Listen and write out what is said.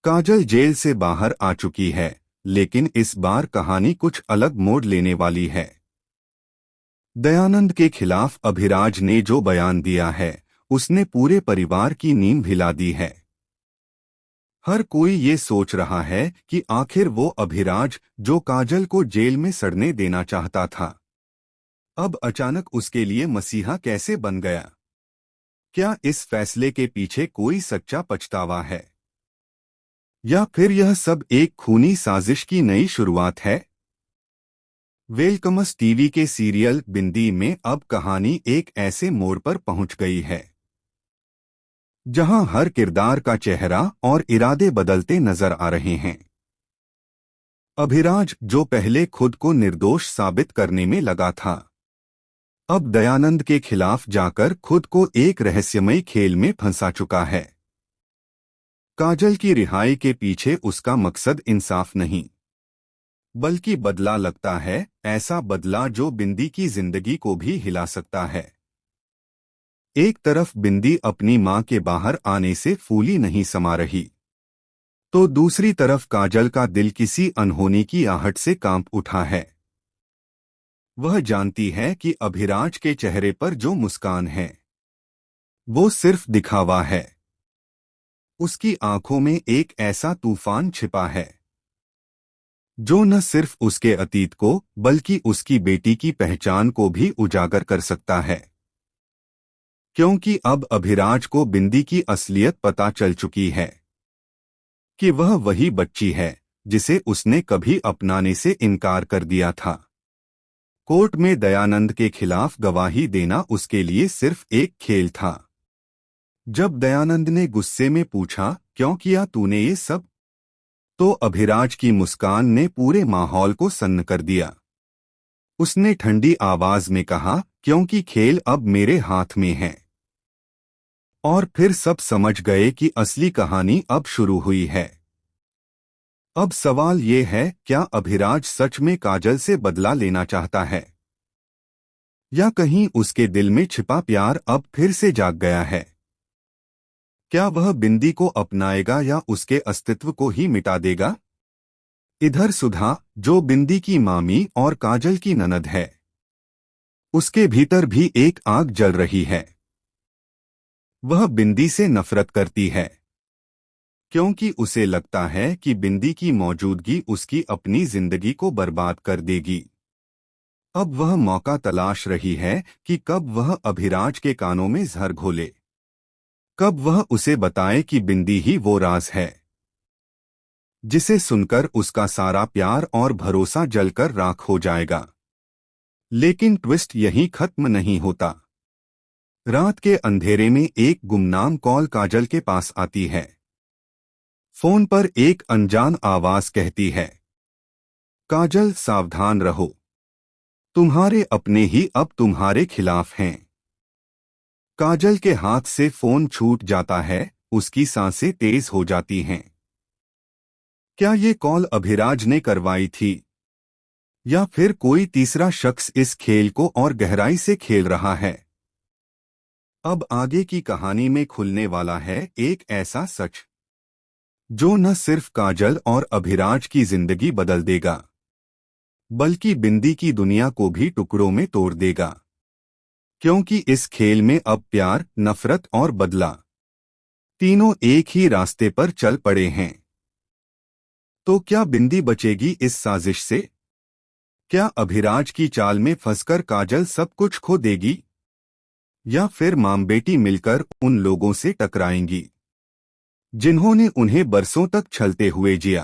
काजल jail से बाहर आ चुकी है, लेकिन इस बार कहानी कुछ अलग मोड़ लेने वाली है। दयानंद के खिलाफ अभिराज ने जो बयान दिया है, उसने पूरे परिवार की नींद हिला दी है। हर कोई ये सोच रहा है कि आखिर वो अभिराज जो काजल को जेल में सड़ने देना चाहता था, अब अचानक उसके लिए मसीहा कैसे बन गया। क्या इस फैसले के पीछे कोई सच्चा पछतावा है, या फिर यह सब एक खूनी साजिश की नई शुरुआत है? वेलकमस टीवी के सीरियल बिंदी में अब कहानी एक ऐसे मोड़ पर पहुंच गई है जहां हर किरदार का चेहरा और इरादे बदलते नजर आ रहे हैं। अभिराज, जो पहले खुद को निर्दोष साबित करने में लगा था, अब दयानंद के खिलाफ जाकर खुद को एक रहस्यमयी खेल में फंसा चुका है। काजल की रिहाई के पीछे उसका मकसद इंसाफ नहीं, बल्कि बदला लगता है, ऐसा बदला जो बिंदी की जिंदगी को भी हिला सकता है। एक तरफ बिंदी अपनी मां के बाहर आने से फूली नहीं समा रही, तो दूसरी तरफ काजल का दिल किसी अनहोनी की आहट से कांप उठा है। वह जानती है कि अभिराज के चेहरे पर जो मुस्कान है, वो सिर्फ दिखावा है। उसकी आंखों में एक ऐसा तूफान छिपा है जो न सिर्फ उसके अतीत को बल्कि उसकी बेटी की पहचान को भी उजागर कर सकता है। क्योंकि अब अभिराज को बिंदी की असलियत पता चल चुकी है कि वह वही बच्ची है जिसे उसने कभी अपनाने से इनकार कर दिया था। कोर्ट में दयानंद के खिलाफ गवाही देना उसके लिए सिर्फ एक खेल था। जब दयानंद ने गुस्से में पूछा, क्यों किया तूने ये सब, तो अभिराज की मुस्कान ने पूरे माहौल को सन्न कर दिया। उसने ठंडी आवाज में कहा, क्योंकि खेल अब मेरे हाथ में है। और फिर सब समझ गए कि असली कहानी अब शुरू हुई है। अब सवाल ये है, क्या अभिराज सच में काजल से बदला लेना चाहता है, या कहीं उसके दिल में छिपा प्यार अब फिर से जाग गया है? क्या वह बिंदी को अपनाएगा या उसके अस्तित्व को ही मिटा देगा? इधर सुधा, जो बिंदी की मामी और काजल की ननद है, उसके भीतर भी एक आग जल रही है। वह बिंदी से नफरत करती है, क्योंकि उसे लगता है कि बिंदी की मौजूदगी उसकी अपनी जिंदगी को बर्बाद कर देगी। अब वह मौका तलाश रही है कि कब वह अभिराज के कानों में जहर घोले, कब वह उसे बताए कि बिंदी ही वो राज है जिसे सुनकर उसका सारा प्यार और भरोसा जलकर राख हो जाएगा। लेकिन ट्विस्ट यहीं खत्म नहीं होता। रात के अंधेरे में एक गुमनाम कॉल काजल के पास आती है। फोन पर एक अनजान आवाज कहती है, काजल सावधान रहो, तुम्हारे अपने ही अब तुम्हारे खिलाफ हैं। काजल के हाथ से फोन छूट जाता है, उसकी सांसें तेज हो जाती हैं। क्या ये कॉल अभिराज ने करवाई थी, या फिर कोई तीसरा शख्स इस खेल को और गहराई से खेल रहा है? अब आगे की कहानी में खुलने वाला है एक ऐसा सच जो न सिर्फ काजल और अभिराज की जिंदगी बदल देगा, बल्कि बिंदी की दुनिया को भी टुकड़ों में तोड़ देगा। क्योंकि इस खेल में अब प्यार, नफरत और बदला तीनों एक ही रास्ते पर चल पड़े हैं। तो क्या बिंदी बचेगी इस साजिश से? क्या अभिराज की चाल में फंसकर काजल सब कुछ खो देगी, या फिर मां बेटी मिलकर उन लोगों से टकराएंगी जिन्होंने उन्हें बरसों तक छलते हुए जिया?